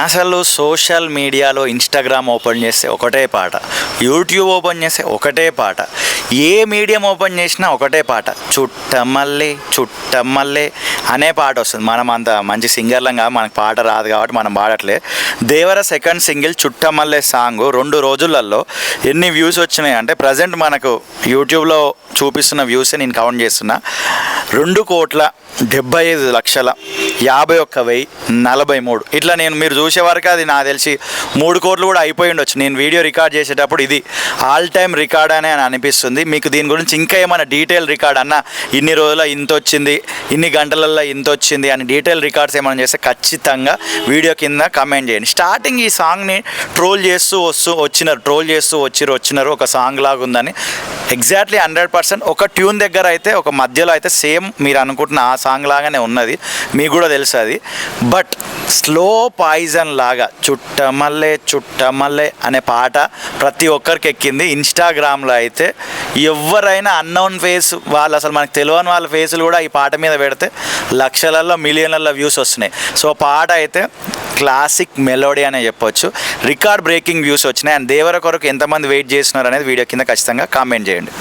అసలు సోషల్ మీడియాలో Instagram open చేస్తే ఒకటే పాట, యూట్యూబ్ ఓపెన్ చేస్తే ఒకటే పాట, ఏ మీడియం ఓపెన్ చేసినా ఒకటే పాట, చుట్టమల్లే చుట్టమల్లే అనే పాట వస్తుంది. మనం అంత మంచి సింగర్లం కాదు, మనకు పాట రాదు కాబట్టి మనం పాడట్లే. దేవర సెకండ్ సింగిల్ చుట్టమల్లే సాంగ్ 2 రోజులలో ఎన్ని వ్యూస్ వచ్చినాయి అంటే, ప్రజెంట్ మనకు యూట్యూబ్లో చూపిస్తున్న వ్యూసే నేను కౌంట్ చేస్తున్నా. 2,75,51,043 ఇట్లా మీరు చూసే వరకు అది నాకు తెలిసి 3 కోట్లు కూడా అయిపోయి ఉండొచ్చు. నేను వీడియో రికార్డ్ చేసేటప్పుడు ఇది ఆల్ టైమ్ రికార్డ్ అని అనిపిస్తుంది. మీకు దీని గురించి ఇంకా ఏమైనా డీటెయిల్ రికార్డ్ అన్న, ఇన్ని రోజుల ఇంత వచ్చింది, ఇన్ని గంటలలో ఇంత వచ్చింది అని డీటెయిల్ రికార్డ్స్ ఏమైనా చేస్తే ఖచ్చితంగా వీడియో కింద కమెంట్ చేయండి. స్టార్టింగ్ ఈ సాంగ్ని ట్రోల్ చేస్తూ వచ్చినారు ఒక సాంగ్ లాగా ఉందని. ఎగ్జాక్ట్లీ 100% ఒక ట్యూన్ దగ్గర అయితే, ఒక మధ్యలో అయితే సేమ్ మీరు అనుకుంటున్న ఆ సాంగ్ లాగానే ఉన్నది, మీకు కూడా తెలుసు అది. బట్ స్లో పాయిజన్ లాగా చుట్టమల్లే చుట్టమల్లే అనే పాట ప్రతి ఒక్కరికి ఎక్కింది. ఇన్స్టాగ్రామ్లో అయితే ఎవరైనా అన్నోన్ ఫేస్ వాళ్ళు, అసలు మనకు తెలియని వాళ్ళ ఫేసులు కూడా ఈ పాట మీద పెడితే లక్షలలో మిలియన్లలో వ్యూస్ వస్తున్నాయి. సో పాట అయితే క్లాసిక్ మెలోడీ అనే చెప్పొచ్చు. రికార్డ్ బ్రేకింగ్ వ్యూస్ వచ్చినాయి. అండ్ దేవర కొరకు ఎంతమంది వెయిట్ చేస్తున్నారు అనేది వీడియో కింద ఖచ్చితంగా కామెంట్ చేయండి.